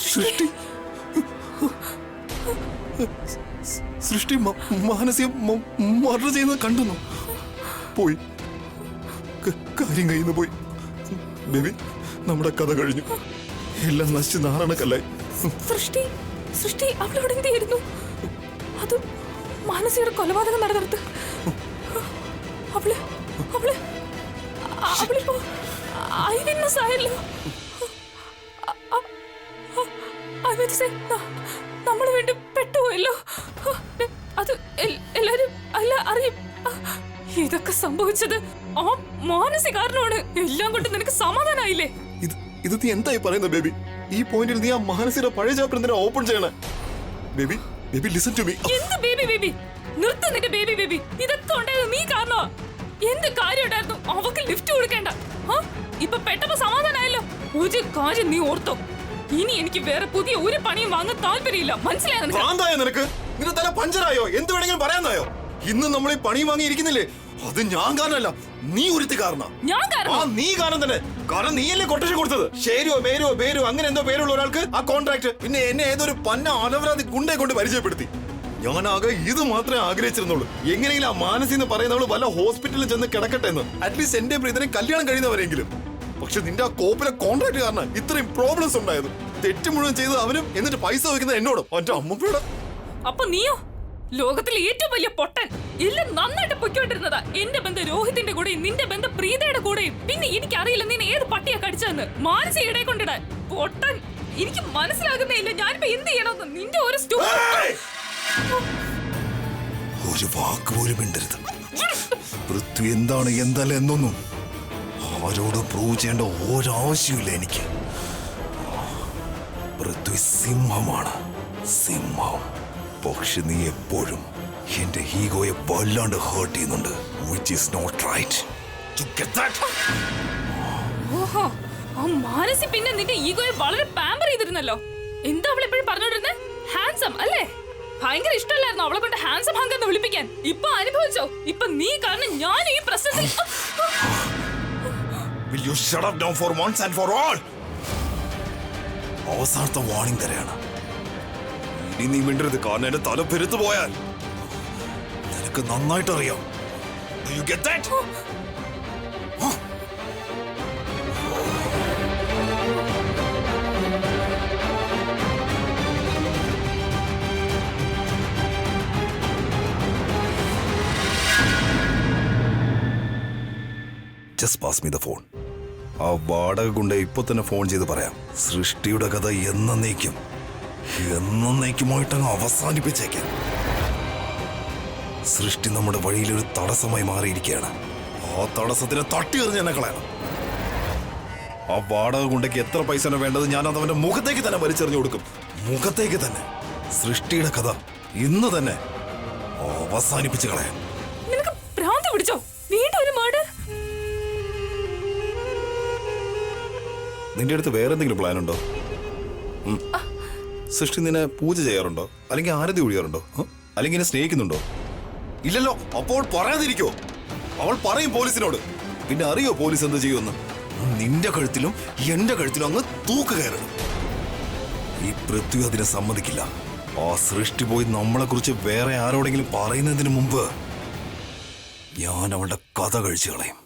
സൃഷ്ടി സൃഷ്ടി മാനസിക മർഡർ ചെയ്യുന്നത് കണ്ടെന്നു പോയി. കാര്യം കയ്യിൽ നിന്ന് പോയി. ബേബി, നമ്മുടെ കഥ കഴിഞ്ഞു. എല്ലാം നശിച്ച് നാറാണക്കല്ലായി. സൃഷ്ടി സൃഷ്ടി അവളോട് എന്തായിരുന്നു? അത് മാനസികയുടെ കൊലപാതകം നടന്നിടത്ത് അവള് അവള് അവളിപ്പോ ഐ വിറ്റ്നസ് ആയല്ലോ. നമ്മൾ വേണ്ടി പെട്ടുപോയല്ലോ. അത് എല്ലാരും അറിയും. ഇതൊക്കെ സംഭവിച്ചത് ആ മാനസികാരനാണ്. എല്ലാം കൊണ്ട് നിനക്ക് സമാധാനായില്ലേ? ഇത് നീ എന്തായി പറയുന്നത് ബേബി? ഈ പോയിന്റിൽ നീ ആ മാനസിക പഴയ ചാപ്റ്റർ എന്തിനാ ഓപ്പൺ ചെയ്യണേ? Baby baby listen to me. എന്ത് ബേബി ബേബി? നിർത്ത് നിന്റെ ബേബി ബേബി. ഇതൊക്കെ ഉണ്ടായത് നീ കാരണോ? എന്ത് കാര്യം ഉണ്ടായിരുന്നു? അവക്ക് ലിഫ്റ്റ് കൊടുക്കേണ്ട. ഇപ്പൊ പെട്ടപ്പോ സമാധാനായല്ലോ. ഒരു കാര്യം നീ ഓർത്തോ, ഇനി എനിക്ക് വേറെ പുതിയ ഒരു പണിയും വാങ്ങാൻ താല്പര്യമില്ല. മനസ്സിലായോ നിനക്ക്? നിന്റെ തല പഞ്ചറായോ? എന്ത് വേണമെങ്കിലും പറയാനായോ? ഇന്ന് നമ്മൾ ഈ പണി വാങ്ങി ഇരിക്കുന്നില്ലേ, അത് ഞാൻ കാരണമല്ല, നീ ഒരുത്തി കാരണം. നീ കാരണം തന്നെ. കാരണം നീയല്ലേ കൊട്ടേഷൻ കൊടുത്തത്. ഷേരുവോ മേരുവോ പേരുവോ അങ്ങനെ എന്തോ പേരുള്ള ഒരാൾക്ക് ആ കോൺട്രാക്ട്. പിന്നെ എന്നെ ഏതൊരു പന്ന അനവരാധി ഗുണ്ടയെ കൊണ്ട് പരിചയപ്പെടുത്തി. ഞാനാകെ ഇത് മാത്രമേ ആഗ്രഹിച്ചിരുന്നുള്ളൂ. എങ്ങനെയെങ്കിലും ആ മാനസിന്ന് പറയുന്നവള് വല്ല ഹോസ്പിറ്റലിൽ ചെന്ന് കിടക്കട്ടെ എന്ന്. അറ്റ്ലീസ്റ്റ് എന്റെ ഇതിനെ കല്യാണം കഴിയുന്നവരെങ്കിലും. പക്ഷെ നിന്റെ ആ കോപ്പിലെ കോൺട്രാക്ട് കാരണം ഇത്രയും പ്രോബ്ലംസ് ഉണ്ടായത്. തെറ്റ് മുഴുവൻ ചെയ്തത് അവനും, എന്നിട്ട് പൈസ വയ്ക്കുന്നത് എന്നോടും. എന്റെ അമ്മൂടെ. അപ്പൊ നീയോ ലോകത്തിലെ ഏറ്റവും വലിയ പൊട്ടൻ. എല്ലാം നന്നായിട്ട് പൊയ്ക്കൊണ്ടിരുന്നതാ. എന്റെ ബന്ധം രോഹിത്തിന്റെ കൂടെയും നിന്റെ ബന്ധം പ്രീതയുടെ കൂടെയും. പിന്നെ എനിക്കറിയില്ല നിന്നെ ഏത് പട്ടിയാ കടിച്ചതെന്ന്. മാനസിക ഇടയെ കൊണ്ടിടാൻ പൊട്ടൻ. എനിക്ക് മനസ്സിലാകുന്നേ ഇല്ല ഞാനിപ്പോ എന്ത് ചെയ്യണമെന്ന്. നിന്റെ ഒരു ഒരു വാക്ക് പോലും മിണ്ടരുത്. പൃഥ്വി എന്താണ് എന്തല്ല എന്നൊന്നും ആരോടും പ്രൂവ് ചെയ്യേണ്ട ഒരാവശ്യമില്ല എനിക്ക്. പൃഥ്വി സിംഹമാണ്, സിംഹം. പക്ഷെ നീ എപ്പോഴും എന്റെ ഈഗോയെ വല്ലാണ്ട് ഹേർട്ട് ചെയ്യുന്നുണ്ട്. which is not right. You get that? ഓഹോ, ആ മാനസി പിന്നെ നിന്റെ ഈഗോയെ വളരെ പാമ്പർ ചെയ്തിരുന്നല്ലോ. എന്താ അവൾ എപ്പോഴും പറഞ്ഞോണ്ടിരുന്നത്? ഹാൻസം അല്ലേ? ഭയങ്കര ഇഷ്ടമല്ലായിരുന്നു അവളെ കൊണ്ട് ഹാൻസം ഹങ്ക് എന്ന് വിളിപ്പിക്കാൻ. ഇപ്പൊ അനുഭവിച്ചോ? ഇപ്പൊ നീ കാരണം ഞാൻ ഈ പ്രശ്നത്തിൽ. Will you shut up now for once and for all? അവസാനത്തെ വാർണിംഗ് തരാണ്. ഇനി നീ മിണ്ടരുത്. കാരണം എന്റെ തല പെരുത്തു പോയാൽ നിനക്ക് നന്നായിട്ട് അറിയാം. Do you get that? Just pass me the phone. ആ വാടക കൊണ്ട് ഇപ്പൊ തന്നെ ഫോൺ ചെയ്ത് പറയാം. സൃഷ്ടിയുടെ കഥ എന്നേക്കുമായിട്ടങ്ങ് അവസാനിപ്പിച്ചേക്കാം. സൃഷ്ടി നമ്മുടെ വഴിയിലൊരു തടസ്സമായി മാറിയിരിക്കുകയാണ്. ആ തടസ്സത്തിനെ തട്ടി എറിഞ്ഞ് എന്നെ കളയണം. ആ വാടക കൊണ്ടേക്ക് എത്ര പൈസ വേണ്ടത് ഞാൻ അത് അവന്റെ മുഖത്തേക്ക് തന്നെ വലിച്ചെറിഞ്ഞു കൊടുക്കും. മുഖത്തേക്ക് തന്നെ. സൃഷ്ടിയുടെ കഥ ഇന്ന് തന്നെ അവസാനിപ്പിച്ച് കളയാം. നിനക്ക് ഭ്രാന്ത് പിടിച്ചോ? വീണ്ടും ഒരു മർഡർ? നിന്റെ അടുത്ത് വേറെ എന്തെങ്കിലും പ്ലാൻ ഉണ്ടോ? സൃഷ്ടി നിന്നെ പൂജ ചെയ്യാറുണ്ടോ? അല്ലെങ്കിൽ ആരതി ഒഴിയാറുണ്ടോ? അല്ലെങ്കിൽ എന്നെ സ്നേഹിക്കുന്നുണ്ടോ? ഇല്ലല്ലോ. അപ്പോൾ പറയാതിരിക്കോ? അവൾ പറയും പോലീസിനോട്. പിന്നെ അറിയോ പോലീസ് എന്ത് ചെയ്യുമെന്ന്? നിന്റെ കഴുത്തിലും എന്റെ കഴുത്തിലും അങ്ങ് തൂക്ക് കയറണം. ഈ പൃഥ്വി അതിനെ സമ്മതിക്കില്ല. ആ സൃഷ്ടി പോയി നമ്മളെ കുറിച്ച് വേറെ ആരോടെങ്കിലും പറയുന്നതിന് മുമ്പ് ഞാൻ അവളുടെ കഥ കഴിച്ചു കളയും.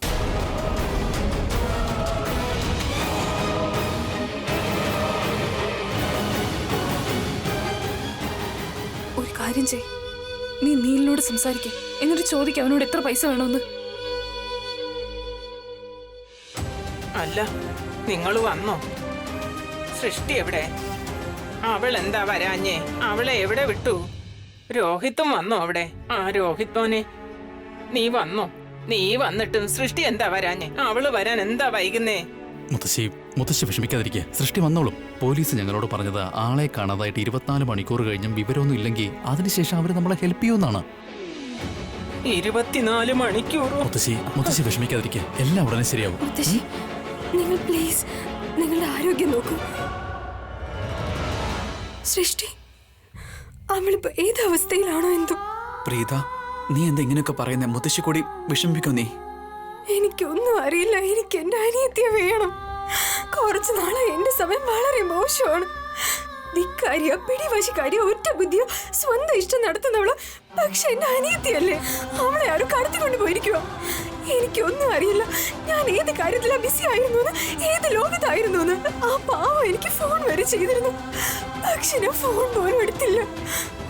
കാര്യം ചെയ്. നീ നീലിനോട് സംസാരിക്കേ, എന്നിട്ട് ചോദിക്ക അവനോട് എത്ര പൈസ വേണമെന്ന്. അല്ല, നിങ്ങൾ വന്നോ? സൃഷ്ടി എവിടെ? അവൾ എന്താ വരാഞ്ഞേ? അവളെ എവിടെ വിട്ടു? രോഹിത്തും വന്നോ അവിടെ? ആ രോഹിത് മോനെ, നീ വന്നോ? നീ വന്നിട്ടും സൃഷ്ടി എന്താ വരാഞ്ഞേ? അവള് വരാൻ എന്താ വൈകുന്നേ? മുത്തശ്ശി വിഷമിക്കാതിരിക്കുക. സൃഷ്ടി വന്നോളും. പോലീസ് ഞങ്ങളോട് പറഞ്ഞത് ആളെ കാണാതായിട്ട് 24 മണിക്കൂർ കഴിഞ്ഞും വിവരമൊന്നും ഇല്ലെങ്കിൽ അതിനുശേഷം അവര് നമ്മളെ ഹെൽപ്പ് ചെയ്യുമെന്നാണ്. 24 മണിക്കൂറോ? മുത്തശ്ശി വിഷമിക്കാതിരിക്കുക. എല്ലാം ഉടനെ ശരിയാവും. നിങ്ങൾ പ്ലീസ് നിങ്ങളുടെ ആരോഗ്യം നോക്കൂ. സൃഷ്ടി അവളിപ്പോ ഏത് അവസ്ഥയിലാണോ എന്തോ. പ്രീത, നീ എന്താ ഇങ്ങനെയൊക്കെ പറയുന്നേ? മുത്തശ്ശി കൂടി വിഷമിക്കോ? നീ എനിക്കൊന്നും അറിയില്ല. എനിക്ക് എന്റെ അനിയത്തിയെ വേണം. കുറച്ചു നാളായി എന്റെ സമയം വളരെ മോശമാണ്. ധിക്കാരിയോ പിടിവശിക്കാരിയോ ഒറ്റ ബുദ്ധിയോ സ്വന്തം ഇഷ്ടം നടത്തുന്നവളോ. പക്ഷെ എന്റെ അനിയത്തിയല്ലേ, അവളെ ആരും കടത്തിക്കൊണ്ട് പോയിരിക്കുവോ? എനിക്കൊന്നും അറിയില്ല. ഞാൻ ഏത് കാര്യത്തിലാ ബിസി ആയിരുന്നു, ഏത് ലോകത്തായിരുന്നു. ആ പാവം എനിക്ക് ഫോൺ വരെ ചെയ്തിരുന്നു. പക്ഷെ ഞാൻ ഫോൺ പോലും എടുത്തില്ല.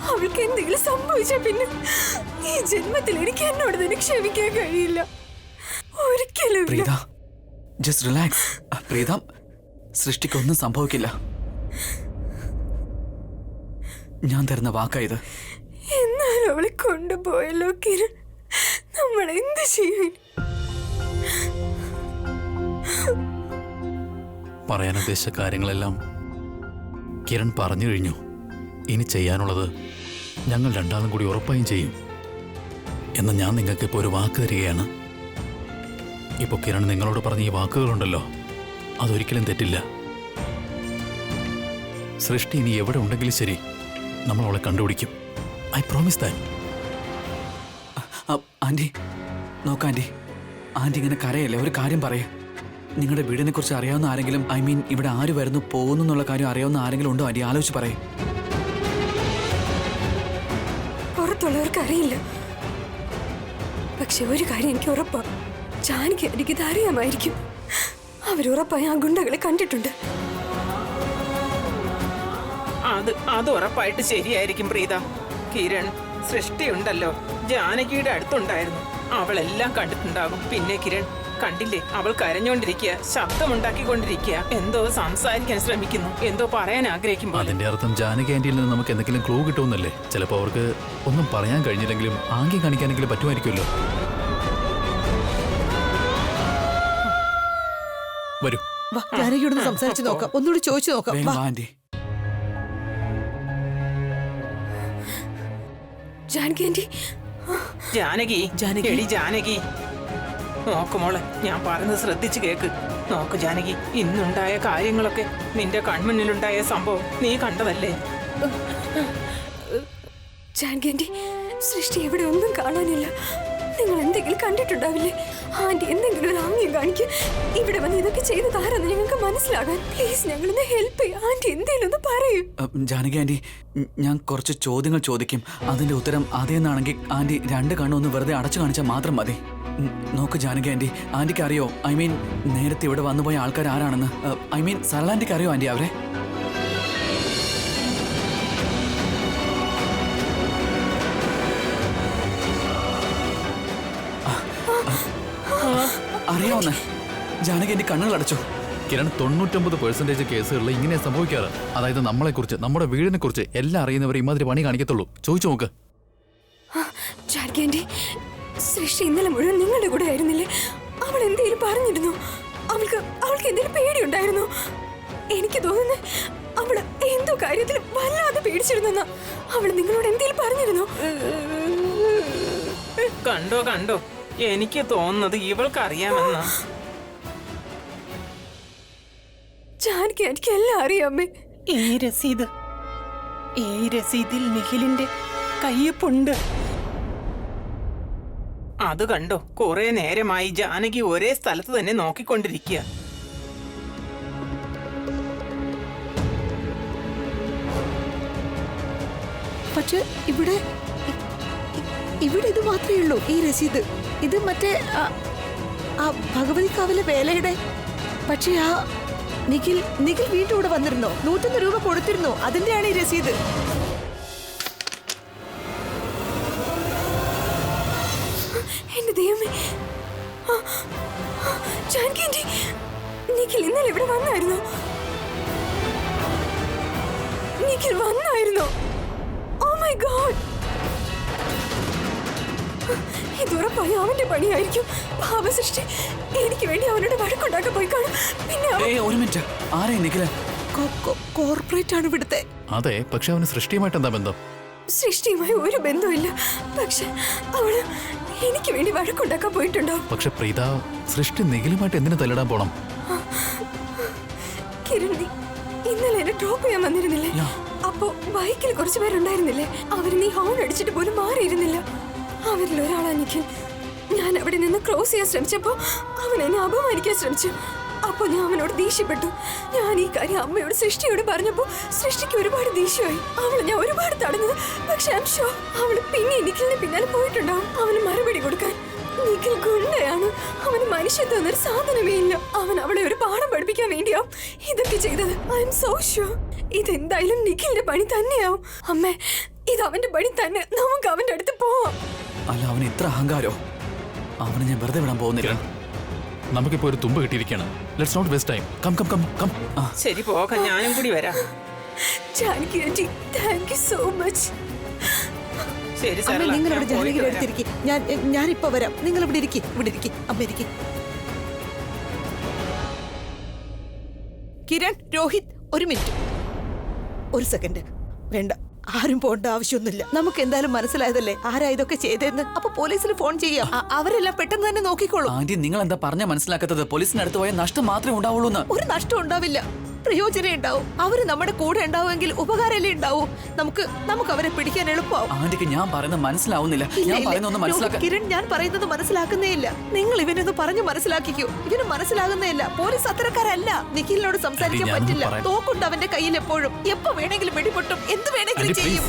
അവൾക്ക് എന്തെങ്കിലും സംഭവിച്ച പിന്നെ ഈ ജന്മത്തിൽ എനിക്ക് എന്നോട് തന്നെ ക്ഷമിക്കാൻ കഴിയില്ല. ഒരിക്കലും പ്രീത, ജസ്റ്റ് റിലാക്സ്. പ്രീത, സൃഷ്ടിക്കൊന്നും സംഭവിക്കില്ല. ഞാൻ തരുന്ന വാക്കായത്. എന്നാലും അവളെ കൊണ്ടുപോയല്ലോ കിരൺ. നമ്മൾ എന്ത് ചെയ്യും? പറയാൻ ഉദ്ദേശിച്ച കാര്യങ്ങളെല്ലാം കിരൺ പറഞ്ഞു കഴിഞ്ഞു. ഇനി ചെയ്യാനുള്ളത് ഞങ്ങൾ രണ്ടാളും കൂടി ഉറപ്പായും ചെയ്യും. എന്ന് ഞാൻ നിങ്ങൾക്ക് ഇപ്പോൾ ഒരു വാക്ക് തരികയാണ്. ഇപ്പോൾ കിരൺ നിങ്ങളോട് പറഞ്ഞ ഈ വാക്കുകളുണ്ടല്ലോ, അതൊരിക്കലും തെറ്റില്ല. സൃഷ്ടി ഇനി എവിടെ ഉണ്ടെങ്കിലും ശരി, നമ്മൾ അവളെ കണ്ടുപിടിക്കും. I promise that. ആന്റി നോക്ക, ആന്റി ഇങ്ങനെ കരയല്ലേ. ഒരു കാര്യം പറയേ. നിങ്ങളുടെ വീടിനെ കുറിച്ച് അറിയാവുന്ന ആരെങ്കിലും, ഐ മീൻ ഇവിടെ ആര് വരുന്നു പോകുന്നു എന്നുള്ള കാര്യം അറിയാവുന്ന ആരെങ്കിലും ഉണ്ടോ ആന്റി? ആലോചിച്ച് പറയേ. പുറത്തുള്ളവർക്ക് അറിയില്ല. പക്ഷെ ഒരു കാര്യം എനിക്ക് ഉറപ്പാ, ജാനകി എനിക്കിത് അറിയാമായിരിക്കും. അവരുറപ്പായി ആ ഗുണ്ടകളെ കണ്ടിട്ടുണ്ട്. അത് ഉറപ്പായിട്ട് ശരിയായിരിക്കും പ്രീത. കിരൺ, സൃഷ്ടിയുണ്ടല്ലോ, ജാനകിയുടെ അടുത്തുണ്ടായിരുന്നു. അവളെല്ലാം കണ്ടിട്ടുണ്ടാകും. പിന്നെ കിരൺ കണ്ടില്ലേ, അവൾ കരഞ്ഞോണ്ടിരിക്കുക, ശബ്ദമുണ്ടാക്കിക്കൊണ്ടിരിക്കുക, എന്തോ സംസാരിക്കാൻ ശ്രമിക്കുന്നു, എന്തോ പറയാൻ ആഗ്രഹിക്കുമ്പോൾ. അതിന്റെ അർത്ഥം ജാനകി ആന്റിയിൽ നിന്ന് നമുക്ക് എന്തെങ്കിലും ക്ലൂ കിട്ടുമെന്നല്ലേ? ചിലപ്പോൾ അവർക്ക് ഒന്നും പറയാൻ കഴിഞ്ഞില്ലെങ്കിലും ആംഗ്യം കാണിക്കാനെങ്കിലും പറ്റുമായിരിക്കുമല്ലോ. വരൂ, ജാനകിയോടൊന്ന് സംസാരിച്ച് നോക്കാം, ഒന്നുകൂടി ചോദിച്ചു നോക്കാം. വേഗം വാ ആന്റി. ജാനകി ആന്റി, ജാനകി, എടി ജാനകി, നോക്ക് മോളെ, ഞാൻ പറയുന്നത് ശ്രദ്ധിച്ചു കേക്ക്. നോക്ക് ജാനകി, ഇന്നുണ്ടായ കാര്യങ്ങളൊക്കെ, നിന്റെ കൺമുന്നിലുണ്ടായ സംഭവം നീ കണ്ടതല്ലേ? ജാനകി ആന്റി, സൃഷ്ടി എവിടെ ഒന്നും കാണാനില്ല. നിങ്ങൾ എന്തെങ്കിലും കണ്ടിട്ടുണ്ടാവില്ലേ? ആന്റി എന്തെങ്കിലും ഒരു ആംഗ്യം കാണിക്കും. ഇവിടെ വന്ന് ഇതൊക്കെ ചെയ്ത് താരെന്ന് ഞങ്ങൾക്ക് മനസ്സിലാകാൻ പ്ലീസ് ഞങ്ങളൊന്ന് ഹെൽപ്പ് ചെയ്യും. ആന്റി എന്തെങ്കിലും ഒന്ന് പറയൂ. ജാനകി ആന്റി, ഞാൻ കുറച്ച് ചോദ്യങ്ങൾ ചോദിക്കും. അതിന്റെ ഉത്തരം അതേന്നാണെങ്കിൽ ആന്റി രണ്ട് കണ്ണൊന്ന് വെറുതെ അടച്ചു കാണിച്ചാൽ മാത്രം മതി. നോക്ക് ജാനകി ആന്റി, ആന്റിക്ക് അറിയോ, ഐ മീൻ നേരത്തെ ഇവിടെ വന്നുപോയ ആൾക്കാർ ആരാണെന്ന്? ഐ മീൻ സരളാന്റിക്ക് അറിയോ ആന്റി അവരെ? അറിയാവുന്ന ജാനകി ആന്റി കണ്ണുകൾ അടച്ചു. കിരൺ 99% കേസുകളിൽ ഇങ്ങനെ സംഭവിക്കാറ്. അതായത് നമ്മളെക്കുറിച്ച്, നമ്മുടെ വീടിനെ കുറിച്ച് എല്ലാം അറിയുന്നവർ ഇമാതിരി പണി കാണിക്കത്തുള്ളൂ. ചോദിച്ചു നോക്ക്. ജാനകി ആന്റി, സൃഷ്ടി ഇന്നലെ മുഴുവൻ നിങ്ങളുടെ കൂടെ ആയിരുന്നില്ലേ? അവൾ എന്തെങ്കിലും പറഞ്ഞിരുന്നു? അവൾക്ക് എന്തെങ്കിലും പേടിയുണ്ടായിരുന്നു? എനിക്ക് തോന്നുന്നു അവള് എന്തോ കാര്യത്തിൽ വല്ലാതെ പേടിച്ചിരുന്ന. അവൾ നിങ്ങളോട് എന്തെങ്കിലും പറഞ്ഞിരുന്നു? കണ്ടോ, എനിക്ക് തോന്നുന്നത് ഇവൾക്ക് അറിയാമെന്നാ. ജാനകി എനിക്ക് എല്ലാം അറിയാമേ. ഈ രസീതിൽ നിഖിലിന്റെ കയ്യൊപ്പുണ്ട്. അത് കണ്ടോ, കുറെ നേരമായി ജാനകി ഒരേ സ്ഥലത്ത് തന്നെ നോക്കിക്കൊണ്ടിരിക്കുക. പക്ഷെ ഇവിടെ ഇത് മാത്രമേ ഉള്ളൂ, ഈ രസീത്. ഇത് മറ്റേ ആ ഭഗവതി കാവിലെ വേലയുടെ. പക്ഷെ ആ നിഖിൽ വീണ്ടും ഇവിടെ വന്നിരുന്നോ? 101 രൂപ കൊടുത്തിരുന്നോ? അതിന്റെയാണ് ഈ രസീത്. എന്റെ ദൈവമേ, ജാനകി ആന്റി, നിഖിൽ ഇന്നലെ ഇവിടെ വന്നായിരുന്നോ? ഓ മൈ ഗോഡ്, ഇതുറപ്പായി അവന്റെ പണിയായിരിക്കും. ഭാവസൃഷ്ടി എനിക്ക് വേണ്ടി അവനോട് വഴക്കുണ്ടാക്കാൻ പോയി കാണും. പിന്നെ ഒരു മിനിറ്റ്, ആരെയും നിഖില്? കോർപ്പറേറ്റ് ആണ് ഇവിടുത്തെ. അതെ, പക്ഷെ അവന് സൃഷ്ടിയുമായിട്ട് എന്താ ബന്ധം? സൃഷ്ടിയുമായി ഒരു ബന്ധമില്ല. പക്ഷെ അവള് എനിക്ക് വേണ്ടി വഴക്കുണ്ടാക്കാൻ പോയിട്ടുണ്ടാവും. പക്ഷെ പ്രീത, സൃഷ്ടി നിഖിലുമായിട്ട് എന്തിനു തല്ലിടാൻ പോണം? കിരൺ, ഇന്നലെ എന്നെ ഡ്രോപ്പ് ചെയ്യാൻ വന്നിരുന്നില്ലേ? അപ്പോ ബൈക്കിൽ കുറച്ച് പേരുണ്ടായിരുന്നില്ലേ? അവര് നീ ഹോൺ അടിച്ചിട്ട് പോലും മാറിയിരുന്നില്ല. അവരിൽ ഒരാളാ നിഖിൽ. ഞാൻ അവിടെ നിന്ന് ഒന്ന് ക്രോസ് ചെയ്യാൻ ശ്രമിച്ചപ്പോ അവൻ എന്നെ അപമാനിക്കാൻ ശ്രമിച്ചു. അപ്പൊ ഞാൻ അവനോട് ദേഷ്യപ്പെട്ടു. ഞാൻ ഈ കാര്യം അമ്മയോട് സൃഷ്ടിയോട് പറഞ്ഞപ്പോ സൃഷ്ടിക്ക് ഒരുപാട് ദേഷ്യമായി. അവളെ ഞാൻ ഒരുപാട് തടഞ്ഞത്. പക്ഷെ ഐ ആം ഷുവർ അവള് പിന്നെ നിഖിലിന്റെ പിന്നാലെ പോയിട്ടുണ്ടാവും അവന് മറുപടി കൊടുക്കാൻ. നിഖിൽ ഗുണ്ടയാണ്. അവന് മനുഷ്യത്വം എന്നൊരു സാധനമേ ഇല്ല. അവൻ അവളെ ഒരു പാഠം പഠിപ്പിക്കാൻ വേണ്ടിയാവും ഇതൊക്കെ ചെയ്തത്. ഐ എം സോ ഷുവർ ഇതെന്തായാലും നിഖിലിന്റെ പണി തന്നെയാവും. അമ്മേ, ഇത് അവന്റെ പണി തന്നെ. നമുക്ക് അവന്റെ അടുത്ത് പോവാം. അല്ല, അവന് ഇത്ര അഹങ്കാരോ? അവനെ ഞാൻ വെറുതെ വിടാൻ പോകുന്നില്ല. നമുക്കിപ്പോ ഒരു തുമ്പ് കിട്ടിയിരിക്കുകയാണ്. Let's not waste time. Come come come come. ശരി, പോകാം. ഞാനും കൂടി വരാം. Janaki aunty, thank you so much. ശരി അമ്മ, സരള, നിങ്ങൾ ഞാൻ അവിടെ പോയിട്ട് ജാനകിയുടെ വരാം. അടുത്തിരിക്കും. ഞാനിപ്പോ വരാം. നിങ്ങൾ ഇവിടെ ഇരിക്കും. അമ്മ ഇരിക്കും. കിരൺ, രോഹിത്, ഒരു മിനിറ്റ്, ഒരു സെക്കൻഡ്. വേണ്ട, ആരും പോകേണ്ട ആവശ്യമൊന്നുമില്ല. നമുക്ക് എന്തായാലും മനസ്സിലായതല്ലേ ആരാ ഇതൊക്കെ ചെയ്തതെന്ന്. അപ്പൊ പോലീസിൽ ഫോൺ ചെയ്യാം. അവരെല്ലാം പെട്ടെന്ന് തന്നെ നോക്കിക്കോളൂ. ആന്റി, നിങ്ങൾ എന്താ പറഞ്ഞ മനസ്സിലാക്കാത്തത്? പോലീസിന് അടുത്ത് പോയാൽ നഷ്ടം മാത്രമേ ഉണ്ടാവുള്ളൂ എന്ന്. ഒരു നഷ്ടം ഉണ്ടാവില്ല, പ്രയോജനം ഉണ്ടാവും. അവര് നമ്മുടെ കൂടെ ഉണ്ടാവുമെങ്കിൽ ഉപകാരമല്ലേ ഉണ്ടാവൂ. നമുക്ക് അവരെ പിടിക്കാൻ എളുപ്പമാവും. ആന്റിക്ക് ഞാൻ പറയുന്നത് മനസ്സിലാവുന്നില്ല. ഞാൻ പറയുന്നൊന്നും മനസ്സിലാക്കാൻ. കിരൺ, ഞാൻ പറയുന്നത് മനസ്സിലാക്കുന്നേ ഇല്ല. നിങ്ങൾ ഇവനൊന്ന് പറഞ്ഞു മനസ്സിലാക്കിക്കോ. ഇവന് മനസ്സിലാകുന്നേ ഇല്ല. പോലീസ് അത്രക്കാരല്ല. നിഖിലിനോട് സംസാരിക്കാൻ ഞാനൊന്ന് പറ്റില്ല. പറയാം. തോക്കുണ്ട് അവന്റെ കയ്യിൽ എപ്പോഴും. എപ്പോ വേണമെങ്കിലും വെടിപൊട്ടും. എന്ത് വേണമെങ്കിലും ചെയ്യും.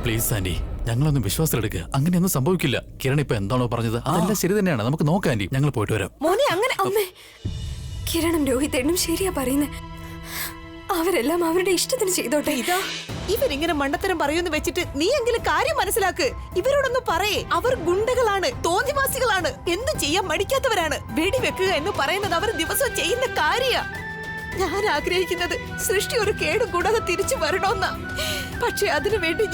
പ്ലീസ് ആന്റി, ഞങ്ങളൊന്നും വിശ്വാസത്തിലെടുക്കുക. അങ്ങനെയൊന്നും സംഭവിക്കില്ല. കിരൺ ഇപ്പൊ എന്താണോ പറഞ്ഞത് അതെല്ലാം ശരി തന്നെയാണ്. നമുക്ക് നോക്കാം ആന്റി, ഞങ്ങൾ പോയിട്ട് വരാം. മോനെ, അങ്ങനെ അമ്മേ, കിരണും രോഹിതേനും ശരിയാ പറയുന്നത്. അവരെല്ലാം അവരുടെ ഇഷ്ടത്തിന് ചെയ്തോട്ടെ. ഇതാ ഇവരിങ്ങനെ മണ്ടത്തരം പറയുമെന്ന് വെച്ചിട്ട് നീ എങ്കിലും കാര്യം മനസ്സിലാക്ക്. ഇവരോടൊന്ന് പറയേ. അവർ ഗുണ്ടകളാണ്, തോന്നിവാസികളാണ്, എന്തും ചെയ്യാൻ മടിക്കാത്തവരാണ്. വെടിവെക്കുക എന്ന് പറയുന്നത് അവർ ദിവസവും ചെയ്യുന്ന കാര്യ. ഞാൻ ആഗ്രഹിക്കുന്നത് സൃഷ്ടി ഒരു കേടും കൂടാതെ തിരിച്ചു വരണമെന്നാ. പക്ഷെ അതിനുവേണ്ടി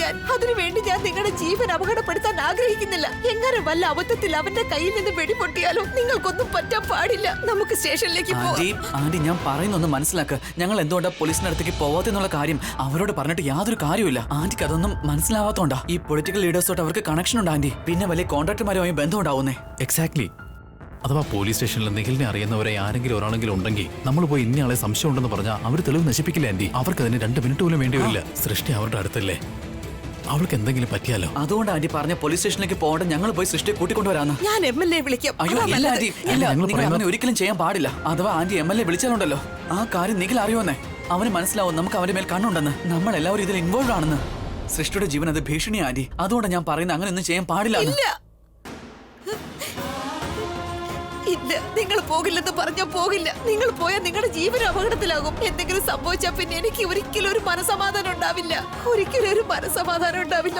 ഞാൻ നിങ്ങളുടെ ജീവൻ അപകടപ്പെടുത്താൻ ആഗ്രഹിക്കുന്നില്ല. എങ്ങനെ വല്ല അബദ്ധത്തിൽ അവന്റെ കയ്യിൽ നിന്ന് വെടിപൊട്ടിയാലോ നിങ്ങൾക്കൊന്നും പറ്റാൻ പാടില്ല. നമുക്ക് സ്റ്റേഷനിലേക്ക് ആന്റി, ഞാൻ പറയുന്നൊന്ന് മനസ്സിലാക്കുക. ഞങ്ങൾ എന്തുകൊണ്ടാ പോലീസിന്റെ അടുത്തേക്ക് പോവാത്തെന്നുള്ള കാര്യം അവരോട് പറഞ്ഞിട്ട് യാതൊരു കാര്യമില്ല. ആന്റിക്ക് അതൊന്നും മനസ്സിലാവാത്തോണ്ടാ. ഈ പൊളിറ്റിക്കൽ ലീഡേഴ്സോട്ട് അവർക്ക് കണക്ഷൻ ഉണ്ട് ആന്റി. പിന്നെ വലിയ കോൺട്രാക്ടർമാരുമായി ബന്ധം ഉണ്ടാവുന്നേ. എക്സാക്ട്ലി. അഥവാ പോലീസ് സ്റ്റേഷനിൽ നിഖിലിനെ അറിയുന്നവരെ ആരെങ്കിലും ഒരാളെങ്കിലും ഉണ്ടെങ്കിൽ നമ്മൾ പോയി ഇന്നയാളെ സംശയം ഉണ്ടെന്ന് പറഞ്ഞാൽ അവർ തെളിവ് നശിപ്പിക്കില്ല ആന്റി. അവർക്ക് അതിന് 2 മിനിറ്റ് പോലും വേണ്ടിവരില്ല. സൃഷ്ടി അവരുടെ അടുത്തല്ലേ, അവൾക്ക് എന്തെങ്കിലും പറ്റിയാലോ. അതുകൊണ്ട് ആന്റി പറഞ്ഞ പോലീസ് സ്റ്റേഷനിലേക്ക് പോകണ്ട, ഞങ്ങൾ പോയി സൃഷ്ടിയെ കൂട്ടിക്കൊണ്ടുവരാന്ന്. ഞാൻ MLA വിളിക്കാം. അയ്യോ ഇല്ല ആന്റി, ഇല്ല. നിങ്ങൾ അവനെ ഒരിക്കലും ചെയ്യാൻ പാടില്ല. അഥവാ ആന്റി MLA വിളിച്ചാലുണ്ടല്ലോ ആ കാര്യം നിഖിൽ അറിയുമെന്നേ. അവന് മനസ്സിലാവും നമുക്ക് അവന്റെ മേൽ കണ്ണുണ്ടെന്ന്. നമ്മൾ എല്ലാവരും ഇതിൽ ഇൻവോൾവ് ആണെന്ന്. സൃഷ്ടിയുടെ ജീവൻ അത് ഭീഷണി ആന്റി. അതുകൊണ്ട് ഞാൻ പറയുന്നത് അങ്ങനെ ഒന്നും ചെയ്യാൻ പാടില്ല. ഇല്ല, നിങ്ങൾ പോകില്ലെന്ന് പറഞ്ഞാൽ പോകില്ല. നിങ്ങൾ പോയാൽ നിങ്ങളുടെ ജീവൻ അപകടത്തിലാകും. എന്തെങ്കിലും സംഭവിച്ചാൽ പിന്നെ എനിക്ക് ഒരിക്കലും ഒരു മനസമാധാനം ഉണ്ടാവില്ല.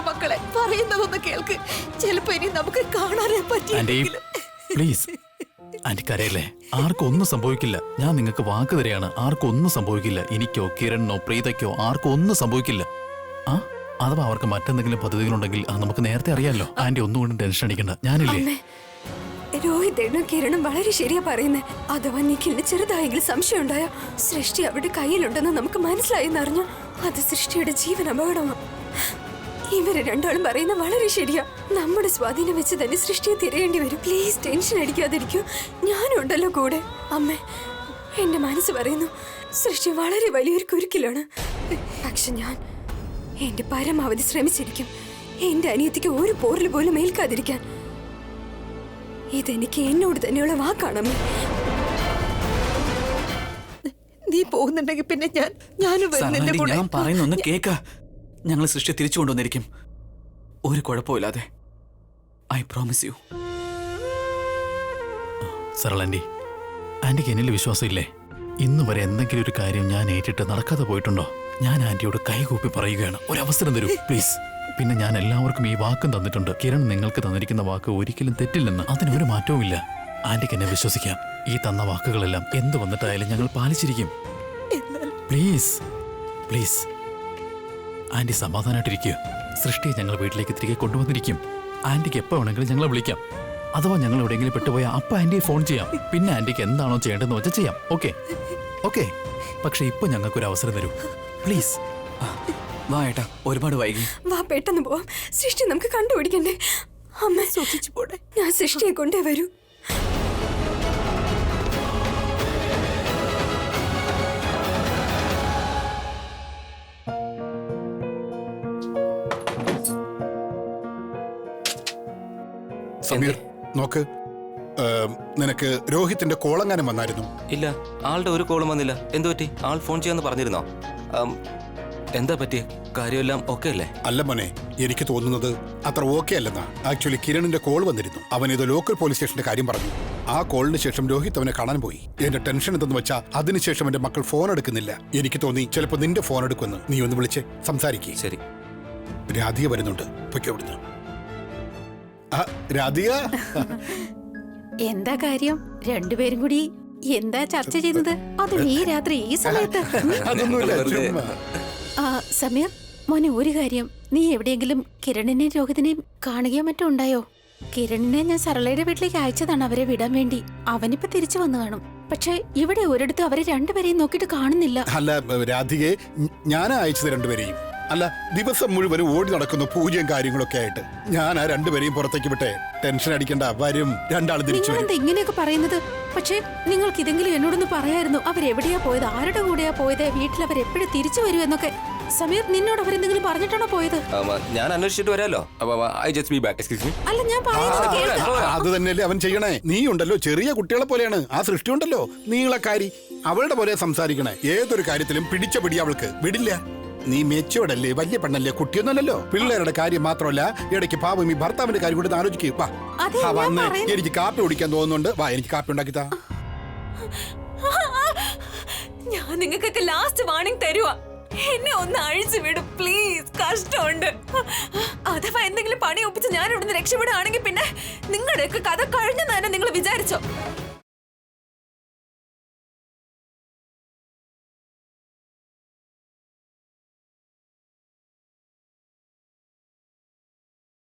മക്കളെ, പറയുന്നതൊന്ന് കേൾക്ക്. ചിലപ്പോ ഇനി നമുക്ക് കാണാനേ പറ്റില്ല. പ്ലീസ് ആന്റി, കരയല്ലേ. ആർക്കും ഒന്നും സംഭവിക്കില്ല. ഞാൻ നിങ്ങൾക്ക് വാക്ക് തരികയാണ്. ആർക്കും ഒന്നും സംഭവിക്കില്ല. എനിക്കോ കിരണിനോ പ്രീതയ്ക്കോ ആർക്കും ഒന്നും സംഭവിക്കില്ല. അഥവാ അവർക്ക് മറ്റെന്തെങ്കിലും പദ്ധതികളുണ്ടെങ്കിൽ അത് നമുക്ക് നേരത്തെ അറിയാമല്ലോ. ആന്റി ഒന്നുകൊണ്ടും ടെൻഷൻ അടിക്കണ്ട. ഞാനില്ലേ. രോഹിതേനും കിരണും വളരെ ശരിയാ പറയുന്നേ. അഥവാ നിഖിലിന് ചെറുതായെങ്കിലും സംശയം ഉണ്ടായ സൃഷ്ടി അവരുടെ കയ്യിലുണ്ടെന്ന് നമുക്ക് മനസ്സിലായെന്ന് അറിഞ്ഞു. അത് സൃഷ്ടിയുടെ ജീവൻ അപകടമാണ്. ഇവര് രണ്ടാളും പറയുന്ന വളരെ ശരിയാ. നമ്മുടെ സ്വാധീനം വെച്ച് തന്നെ സൃഷ്ടിയെ തിരയേണ്ടി വരും. പ്ലീസ് ടെൻഷൻ അടിക്കാതിരിക്കൂ. ഞാനും ഉണ്ടല്ലോ കൂടെ. അമ്മേ, എന്റെ മനസ്സ് പറയുന്നു സൃഷ്ടി വളരെ വലിയൊരു കുരുക്കിലാണ്. പക്ഷെ ഞാൻ എന്റെ പരമാവധി ശ്രമിച്ചിരിക്കും എന്റെ അനിയത്തിക്ക് ഒരു പോറിൽ പോലും ഏൽക്കാതിരിക്കാൻ. ഇതെനിക്ക് എന്നോട് തന്നെയുള്ള വാക്കാണമ്മേ. നീ പോകുന്നുണ്ടെങ്കിൽ പിന്നെ ഞാനും വരുന്നില്ല കൂടെ. ഞാൻ പറയുന്നൊന്ന് കേക്ക്. ഞങ്ങൾ സൃഷ്ടി തിരിച്ചു കൊണ്ടുവന്നിരിക്കും, ഒരു കുഴപ്പമില്ലാതെ. I promise U. സരളാന്റി, ആന്റിക്ക് എന്നിൽ വിശ്വാസമില്ലേ? ഇന്ന് വരെ എന്തെങ്കിലും ഒരു കാര്യം ഞാൻ ഏറ്റിട്ട് നടക്കാതെ പോയിട്ടുണ്ടോ? ഞാൻ ആന്റിയോട് കൈകൂപ്പി പറയുകയാണ്, ഒരു അവസരം തരൂ പ്ലീസ്. പിന്നെ ഞാൻ എല്ലാവർക്കും ഈ വാക്കും തന്നിട്ടുണ്ട്. കിരൺ നിങ്ങൾക്ക് തന്നിരിക്കുന്ന വാക്ക് ഒരിക്കലും തെറ്റില്ലെന്ന്. അതിനൊരു മാറ്റവും ഇല്ല. ആന്റിക്ക് എന്നെ വിശ്വസിക്കാം. ഈ തന്ന വാക്കുകളെല്ലാം എന്ത് വന്നിട്ടായാലും ഞങ്ങൾ പാലിച്ചിരിക്കും. പ്ലീസ് പ്ലീസ് ആന്റി സമാധാനമായിട്ടിരിക്കുക. സൃഷ്ടിയെ ഞങ്ങൾ വീട്ടിലേക്ക് തിരികെ കൊണ്ടുവന്നിരിക്കും. ആന്റിക്ക് എപ്പോൾ വേണമെങ്കിലും ഞങ്ങളെ വിളിക്കാം. അഥവാ ഞങ്ങൾ എവിടെയെങ്കിലും പെട്ടുപോയാൽ അപ്പം ആന്റിയെ ഫോൺ ചെയ്യാം. പിന്നെ ആന്റിക്ക് എന്താണോ ചെയ്യേണ്ടതെന്ന് വെച്ചാൽ ചെയ്യാം. Okay okay. പക്ഷെ ഇപ്പൊ ഞങ്ങൾക്കൊരു അവസരം തരൂ പ്ലീസ്. വാ ഏട്ടാ, ഒരുപാട് വൈകി. വാ, പെട്ടെന്ന് പോവാം. സൃഷ്ടി നമുക്ക് കണ്ടുപിടിക്കണ്ടേ? അമ്മ സൂക്ഷിച്ചു പോടെ. ഞാൻ സൃഷ്ടിയെ കൊണ്ടേ വരൂ. സമീർ, നോക്ക്. നിനക്ക് രോഹിത്തിന്റെ കോളങ്ങാനം വന്നായിരുന്നു? ഇല്ല, ആളുടെ ഒരു കോളും വന്നില്ല. എന്തു പറ്റി? ആൾ ഫോൺ ചെയ്യാന്ന് പറഞ്ഞിരുന്നോ? എന്താ പറ്റി? കാര്യമെല്ലാം ഓക്കെ അല്ലേ? അല്ല മോനെ, എനിക്ക് തോന്നുന്നത് അത്ര ഓക്കെ അല്ലെന്നാ. ആക്ച്വലി കിരണിന്റെ കോൾ വന്നിരുന്നു. അവൻ ഏതോ ലോക്കൽ പോലീസ് സ്റ്റേഷന്റെ കാര്യം പറഞ്ഞു. ആ കോളിന് ശേഷം രോഹിത് അവനെ കാണാൻ പോയി. എന്റെ ടെൻഷൻ എന്തെന്ന് വെച്ചാ അതിനുശേഷം എന്റെ മക്കൾ ഫോൺ എടുക്കുന്നില്ല. എനിക്ക് തോന്നി ചിലപ്പോ നിന്റെ ഫോൺ എടുക്കുമെന്ന്. നീ ഒന്ന് വിളിച്ച് സംസാരിക്കേ. ശരി. രാധിക വരുന്നുണ്ട്, പൊയ്ക്കോ അവിടുന്ന്. രാധിക, എന്താ കാര്യം? രണ്ടുപേരും കൂടി എന്താ ചർച്ച ചെയ്യുന്നത്? അതും ഈ രാത്രി ഈ സമയത്ത്? അതൊന്നുമില്ല, ചുമ്മാ. സമീർ മോനെ, ഒരു കാര്യം, നീ എവിടെയെങ്കിലും കിരണിനെയും രോഹിതിനെയും കാണുകയോ മറ്റോ ഉണ്ടായോ? കിരണിനെ ഞാൻ സരളയുടെ വീട്ടിലേക്ക് അയച്ചതാണ് അവരെ വിടാൻ വേണ്ടി. അവനിപ്പോ തിരിച്ചു വന്നു കാണും. പക്ഷെ ഇവിടെ ഒരിടത്തും അവരെ രണ്ടുപേരെയും നോക്കിയിട്ട് കാണുന്നില്ല. അല്ല രാധികയെ ഞാനാ അയച്ചത് രണ്ടുപേരെയും. അല്ല, ദിവസം മുഴുവനും ഓടി നടക്കുന്നു പൂജയും കാര്യങ്ങളൊക്കെ ആയിട്ട്. ഞാൻ ആ രണ്ടുപേരെയും പുറത്തേക്ക് വിട്ടെ. ടെൻഷൻ അടിക്കേണ്ട, വരും. രണ്ടാളും തിരിച്ചു വരും. ഇങ്ങനെയൊക്കെ പറയുന്നത്? പക്ഷേ നിങ്ങൾക്ക് ഇതെങ്കിലും എന്നോടൊന്ന് പറയായിരുന്നു. അവരെവിടെയാ പോയത്, ആരുടെ കൂടെയാ പോയത്, വീട്ടിൽ അവരെപ്പോഴും തിരിച്ചു വരൂ എന്നൊക്കെ. സമീർ, നിന്നോട് അവരെന്തെങ്കിലും പറഞ്ഞിട്ടാണോ പോയത്? ഞാൻ അന്വേഷിച്ചിട്ട് വരാലോ. അല്ല, ഞാൻ പറയുന്നത് കേൾക്ക്. അത് തന്നെയല്ലേ അവൻ ചെയ്യണേ. നീ ഉണ്ടല്ലോ ചെറിയ കുട്ടികളെ പോലെയാണ്. ആ സൃഷ്ടി ഉണ്ടല്ലോ നീളക്കാരി, അവളുടെ പോലെ സംസാരിക്കണേ. ഏതൊരു കാര്യത്തിലും പിടിച്ച പിടി അവൾക്ക് വിടില്ല. നീ മെച്ചോടല്ലേ, വലിയ പെണ്ണല്ലേ, കുട്ടിയൊന്നുമല്ലല്ലോ. പിള്ളേരുടെ കാര്യം മാത്രമല്ല, ഇടയ്ക്ക് പാവം ഈ ഭർത്താവിന്റെ കാര്യം കൂടി ആലോചിക്കുക. വാ വന്ന് എനിക്ക് കാപ്പി കുടിക്കാൻ തോന്നുന്നുണ്ട്. വാ, എനിക്ക് കാപ്പി ഉണ്ടാക്കിത്താ. ഞാൻ നിങ്ങൾക്കൊക്കെ ലാസ്റ്റ് വാർണിംഗ് തരുവാ. എന്നെ ഒന്ന് അഴിച്ചു വിടും പ്ലീസ്. കഷ്ടമുണ്ട്. അഥവാ എന്തെങ്കിലും പണി ഒപ്പിച്ച് ഞാൻ ഇവിടുന്ന് രക്ഷപ്പെടുകയാണെങ്കിൽ പിന്നെ നിങ്ങളുടെയൊക്കെ കഥ കഴിഞ്ഞെന്ന് തന്നെ നിങ്ങൾ വിചാരിച്ചോ?